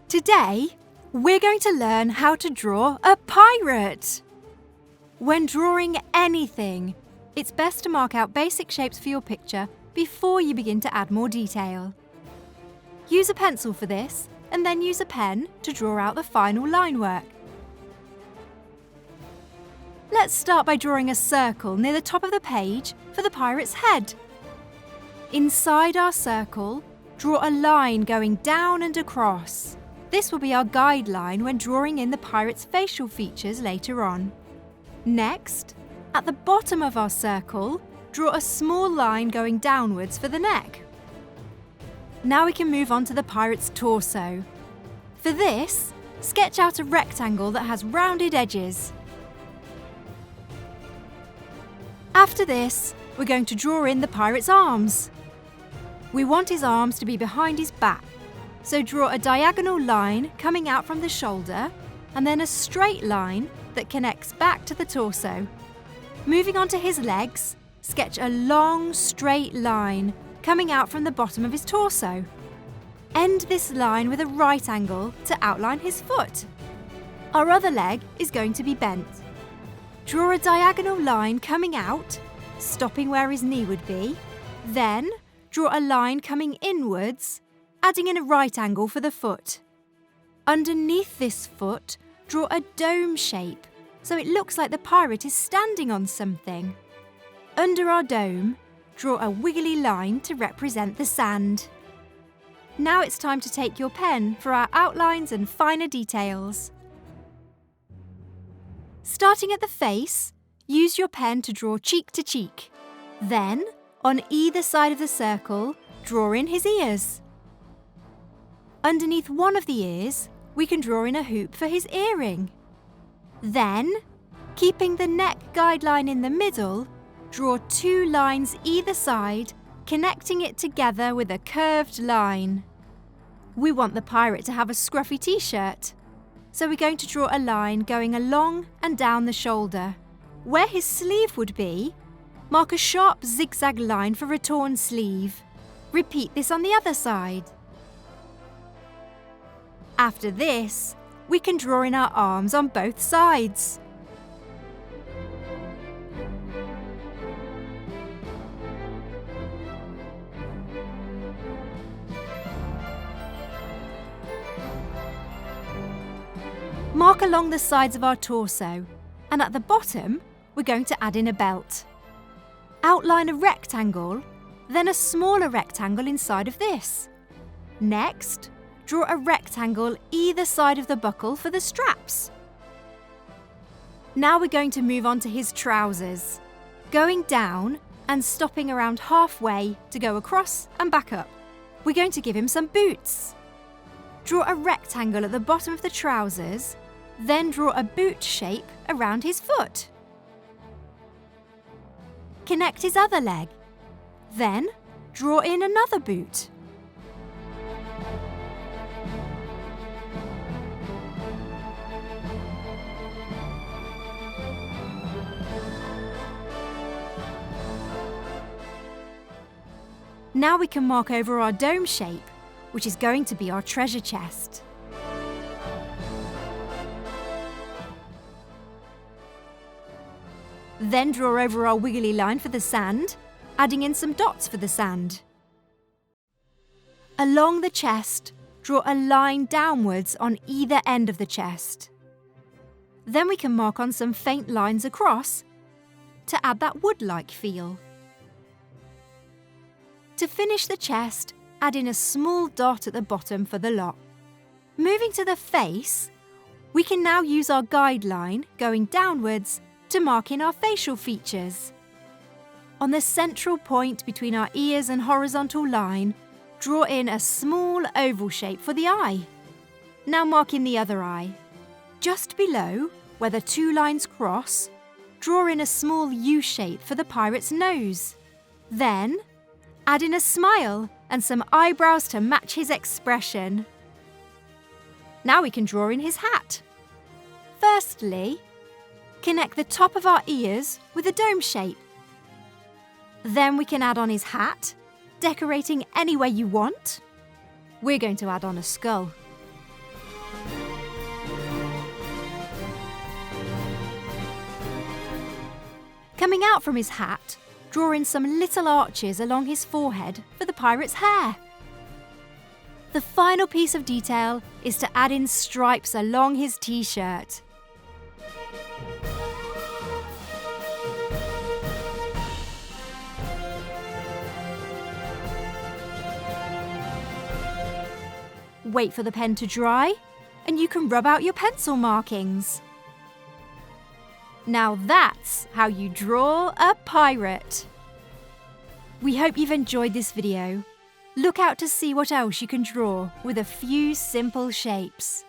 Today, we're going to learn how to draw a pirate. When drawing anything, it's best to mark out basic shapes for your picture before you begin to add more detail. Use a pencil for this, and then use a pen to draw out the final line work. Let's start by drawing a circle near the top of the page for the pirate's head. Inside our circle, draw a line going down and across. This will be our guideline when drawing in the pirate's facial features later on. Next, at the bottom of our circle, draw a small line going downwards for the neck. Now we can move on to the pirate's torso. For this, sketch out a rectangle that has rounded edges. After this, we're going to draw in the pirate's arms. We want his arms to be behind his back, so draw a diagonal line coming out from the shoulder and then a straight line that connects back to the torso. Moving on to his legs, sketch a long, straight line coming out from the bottom of his torso. End this line with a right angle to outline his foot. Our other leg is going to be bent. Draw a diagonal line coming out, stopping where his knee would be. Then, draw a line coming inwards, adding in a right angle for the foot. Underneath this foot, draw a dome shape, so it looks like the pirate is standing on something. Under our dome, draw a wiggly line to represent the sand. Now it's time to take your pen for our outlines and finer details. Starting at the face, use your pen to draw cheek to cheek. Then, on either side of the circle, draw in his ears. Underneath one of the ears, we can draw in a hoop for his earring. Then, keeping the neck guideline in the middle, draw 2 lines either side, connecting it together with a curved line. We want the pirate to have a scruffy t-shirt, so we're going to draw a line going along and down the shoulder. Where his sleeve would be, mark a sharp zigzag line for a torn sleeve. Repeat this on the other side. After this, we can draw in our arms on both sides. Mark along the sides of our torso, and at the bottom, we're going to add in a belt. Outline a rectangle, then a smaller rectangle inside of this. Next, draw a rectangle either side of the buckle for the straps. Now we're going to move on to his trousers, going down and stopping around halfway to go across and back up. We're going to give him some boots. Draw a rectangle at the bottom of the trousers, then draw a boot shape around his foot. Connect his other leg. Then, draw in another boot. Now we can mark over our dome shape, which is going to be our treasure chest. Then draw over our wiggly line for the sand, adding in some dots for the sand. Along the chest, draw a line downwards on either end of the chest. Then we can mark on some faint lines across to add that wood-like feel. To finish the chest, add in a small dot at the bottom for the lock. Moving to the face, we can now use our guideline going downwards to mark in our facial features. On the central point between our ears and horizontal line, draw in a small oval shape for the eye. Now mark in the other eye. Just below, where the 2 lines cross, draw in a small U shape for the pirate's nose. Then, add in a smile and some eyebrows to match his expression. Now we can draw in his hat. Firstly, connect the top of our ears with a dome shape. Then we can add on his hat, decorating any way you want. We're going to add on a skull. Coming out from his hat, draw in some little arches along his forehead for the pirate's hair. The final piece of detail is to add in stripes along his t-shirt. Wait for the pen to dry, and you can rub out your pencil markings. Now that's how you draw a pirate. We hope you've enjoyed this video. Look out to see what else you can draw with a few simple shapes.